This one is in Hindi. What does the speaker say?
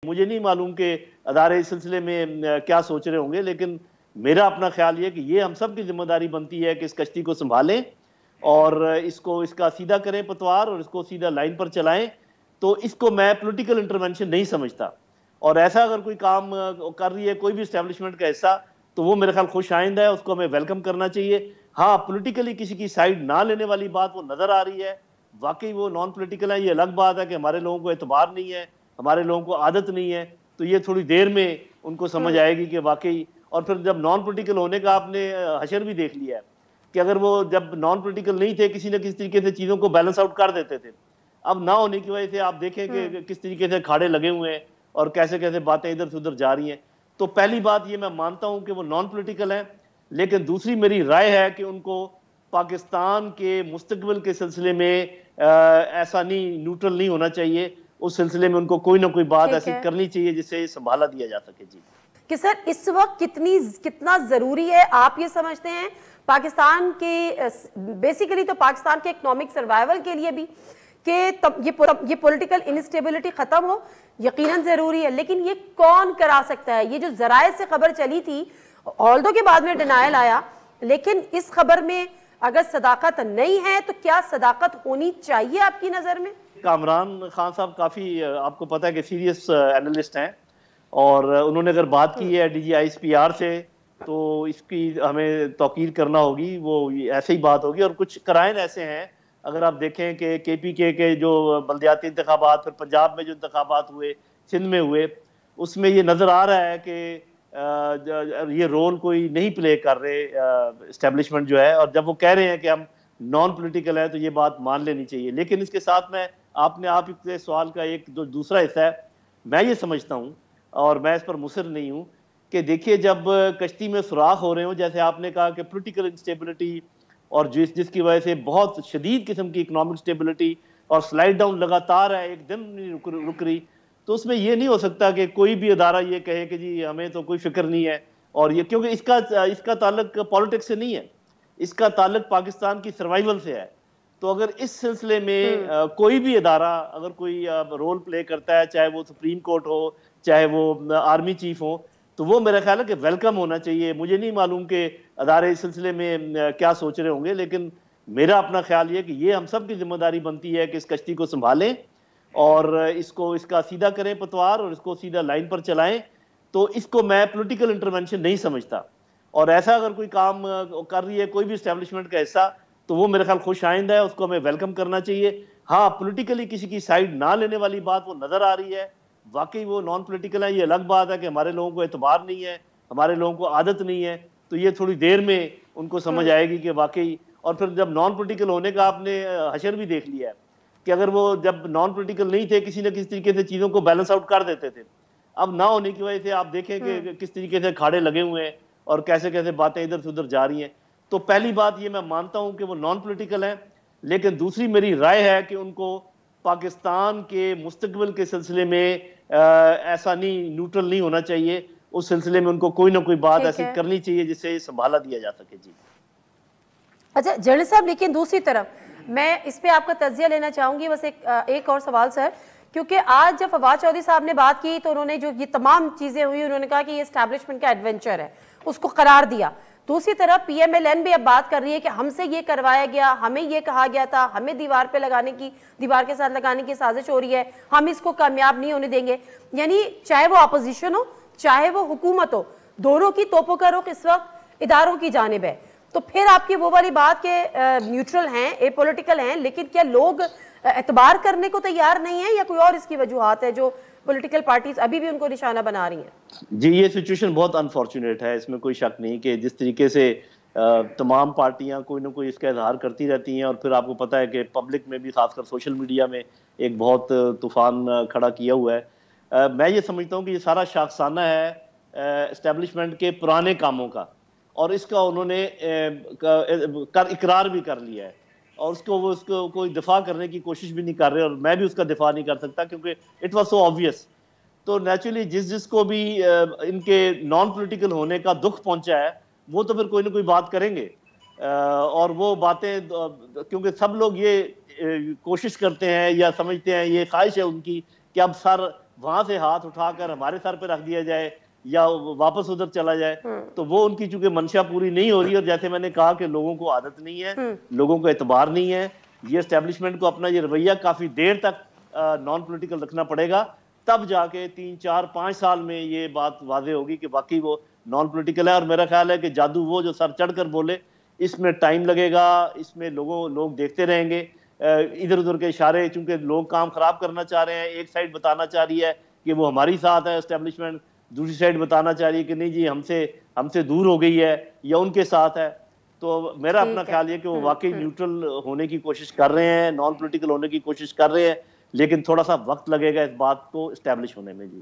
मुझे नहीं मालूम कि अदारे इस सिलसिले में क्या सोच रहे होंगे, लेकिन मेरा अपना ख्याल ये कि ये हम सब की जिम्मेदारी बनती है कि इस कश्ती को संभालें और इसको इसका सीधा करें पतवार और इसको सीधा लाइन पर चलाएं। तो इसको मैं पॉलिटिकल इंटरवेंशन नहीं समझता, और ऐसा अगर कोई काम कर रही है कोई भी एस्टेब्लिशमेंट का हिस्सा, तो वो मेरे ख्याल खुश आइंदा है, उसको हमें वेलकम करना चाहिए। हाँ, पॉलिटिकली किसी की साइड ना लेने वाली बात वो नजर आ रही है, वाकई वो नॉन पॉलिटिकल है। ये अलग बात है कि हमारे लोगों को एतबार नहीं है, हमारे लोगों को आदत नहीं है, तो ये थोड़ी देर में उनको समझ आएगी कि वाकई। और फिर जब नॉन पॉलिटिकल होने का आपने हशर भी देख लिया है कि अगर वो जब नॉन पॉलिटिकल नहीं थे किसी न किसी तरीके से चीजों को बैलेंस आउट कर देते थे। अब ना होने की वजह से आप देखें कि किस तरीके से खाड़े लगे हुए हैं और कैसे कैसे बातें इधर से उधर जा रही हैं। तो पहली बात ये मैं मानता हूं कि वो नॉन पॉलिटिकल है, लेकिन दूसरी मेरी राय है कि उनको पाकिस्तान के मुस्तकबिल के सिलसिले में ऐसा नहीं, न्यूट्रल नहीं होना चाहिए। उस सिलसिले में उनको कोई ना कोई बात ऐसी करनी चाहिए जिससे संभाला दिया जा सके। जी कि सर इस वक्त कितना जरूरी है आप ये समझते हैं पाकिस्तान के, बेसिकली तो पाकिस्तान के इकोनॉमिक सर्वाइवल के लिए भी कि ये पॉलिटिकल इनस्टेबिलिटी खत्म हो, यकीनन जरूरी है, लेकिन ये कौन करा सकता है? ये जो जराए से खबर चली थी, ऑल्दो के बाद में डिनायल आया, लेकिन इस खबर में अगर सदाकत नहीं है तो क्या सदाकत होनी चाहिए आपकी नजर में? कामरान खान साहब काफी आपको पता है कि सीरियस एनालिस्ट हैं, और उन्होंने अगर बात की है DGISPR से, तो इसकी हमें तौकीर करना होगी। वो ऐसे ही बात होगी, और कुछ कराइन ऐसे हैं, अगर आप देखें कि KPK के जो बल्दियाती इंतखाबात, फिर पंजाब में जो इंतखाबात हुए, सिंध में हुए, उसमें ये नज़र आ रहा है कि ये रोल कोई नहीं प्ले कर रहे इस्टेब्लिशमेंट जो है। और जब वो कह रहे हैं कि हम नॉन पॉलिटिकल है, तो ये बात मान लेनी चाहिए। लेकिन इसके साथ में आपने आप के सवाल का एक जो दूसरा हिस्सा है, मैं ये समझता हूँ और मैं इस पर मुसर नहीं हूँ कि देखिए, जब कश्ती में सुराख हो रहे हो, जैसे आपने कहा कि पॉलिटिकल इंस्टेबिलिटी और जिसकी वजह से बहुत शदीद किस्म की इकोनॉमिक स्टेबिलिटी और स्लाइड डाउन लगातार है, एक दिन नहीं रुक रही, तो उसमें यह नहीं हो सकता कि कोई भी अदारा ये कहे कि जी हमें तो कोई फिक्र नहीं है। और ये क्योंकि इसका ताल्लुक पॉलिटिक्स से नहीं है, इसका ताल्लुक पाकिस्तान की सर्वाइवल से है। तो अगर इस सिलसिले में कोई भी अदारा अगर कोई रोल प्ले करता है, चाहे वो सुप्रीम कोर्ट हो, चाहे वो आर्मी चीफ हो, तो वो मेरा ख्याल है कि वेलकम होना चाहिए। मुझे नहीं मालूम कि अदारे इस सिलसिले में क्या सोच रहे होंगे, लेकिन मेरा अपना ख्याल ये कि ये हम सब की जिम्मेदारी बनती है कि इस कश्ती को संभालें और इसको इसका सीधा करें पतवार और इसको सीधा लाइन पर चलाएं। तो इसको मैं पॉलिटिकल इंटरवेंशन नहीं समझता, और ऐसा अगर कोई काम कर रही है कोई भी एस्टेब्लिशमेंट का हिस्सा, तो वो मेरे ख्याल खुश आइंदा है, उसको हमें वेलकम करना चाहिए। हाँ, पॉलिटिकली किसी की साइड ना लेने वाली बात वो नजर आ रही है, वाकई वो नॉन पॉलिटिकल है। ये अलग बात है कि हमारे लोगों को एतबार नहीं है, हमारे लोगों को आदत नहीं है, तो ये थोड़ी देर में उनको समझ आएगी कि वाकई। और फिर जब नॉन पॉलिटिकल होने का आपने हशर भी देख लिया है कि अगर वो जब नॉन पॉलिटिकल नहीं थे किसी न किसी तरीके से चीजों को बैलेंस आउट कर देते थे। अब ना होने की वजह से आप देखें कि किस तरीके से खाड़े लगे हुए हैं और कैसे कैसे बातें इधर से उधर जा रही हैं। तो पहली बात ये मैं मानता हूं कि वो नॉन पॉलिटिकल है, लेकिन दूसरी मेरी राय है कि उनको पाकिस्तान के मुस्तकबिल के सिलसिले में ऐसा नहीं, न्यूट्रल नहीं होना चाहिए। उस सिलसिले में उनको कोई ना कोई बात ऐसी करनी चाहिए जिससे संभाला दिया जा सके। जी अच्छा जनरल साहब, लेकिन दूसरी तरफ मैं इस पे आपका तज्जिया लेना चाहूंगी, बस एक और सवाल सर, क्योंकि आज जब फवाद चौधरी साहब ने बात की तो उन्होंने जो ये तमाम चीजें हुई, उन्होंने कहा कि ये एस्टैब्लिशमेंट का एडवेंचर है, उसको करार दिया। दूसरी तरफ PMLN भी अब बात कर रही है कि हमसे ये करवाया गया, हमें ये कहा गया था, हमें दीवार के साथ लगाने की साजिश हो रही है, हम इसको कामयाब नहीं होने देंगे। यानी चाहे वो अपोजिशन हो चाहे वो हुकूमत हो, दोनों की तोपों का रुख इस वक्त इदारों की जानिब है। तो फिर आपकी वो वाली बात के न्यूट्रल हैं, एपॉलिटिकल हैं, लेकिन क्या लोग एतबार करने को तैयार नहीं है, या कोई और इसकी वजूहात है जो पॉलिटिकल पार्टीज अभी भी उनको निशाना बना रही हैं? जी, ये सिचुएशन बहुत अनफॉर्चुनेट है, इसमें कोई शक नहीं कि जिस तरीके से तमाम पार्टियां कोई ना कोई इसका इजहार करती रहती हैं, और फिर आपको पता है कि पब्लिक में भी खासकर सोशल मीडिया में एक बहुत तूफान खड़ा किया हुआ है। मैं ये समझता हूँ कि ये सारा शाखसाना है एस्टेब्लिशमेंट के पुराने कामों का, और इसका उन्होंने इकरार भी कर लिया है, और उसको कोई दिफा करने की कोशिश भी नहीं कर रहे, और मैं भी उसका दिफा नहीं कर सकता क्योंकि इट वाज सो ऑब्वियस। तो नेचुरली जिसको भी इनके नॉन पॉलिटिकल होने का दुख पहुंचा है, वो तो फिर कोई ना कोई बात करेंगे, और वो बातें क्योंकि सब लोग ये कोशिश करते हैं या समझते हैं, ये ख्वाहिश है उनकी कि अब सर वहां से हाथ उठाकर हमारे सर पे रख दिया जाए या वापस उधर चला जाए, तो वो उनकी चूंकि मंशा पूरी नहीं हो रही। और जैसे मैंने कहा कि लोगों को आदत नहीं है, लोगों को एतबार नहीं है, ये एस्टेब्लिशमेंट को अपना ये रवैया काफी देर तक नॉन पॉलिटिकल रखना पड़ेगा, तब जाके 3 4 5 साल में ये बात वाजे होगी कि वाकई वो नॉन पॉलिटिकल है। और मेरा ख्याल है कि जादू वो जो सर चढ़कर बोले, इसमें टाइम लगेगा, इसमें लोग देखते रहेंगे। इधर उधर के इशारे, चूंकि लोग काम खराब करना चाह रहे हैं, एक साइड बताना चाह रही है कि वो हमारी साथ है एस्टेब्लिशमेंट, दूसरी साइड बताना चाह रही है कि नहीं जी हमसे हमसे दूर हो गई है या उनके साथ है। तो मेरा अपना ठीक है। ख्याल ये कि वो वाकई न्यूट्रल होने की कोशिश कर रहे हैं, नॉन पॉलिटिकल होने की कोशिश कर रहे हैं, लेकिन थोड़ा सा वक्त लगेगा इस बात को एस्टेब्लिश होने में जी।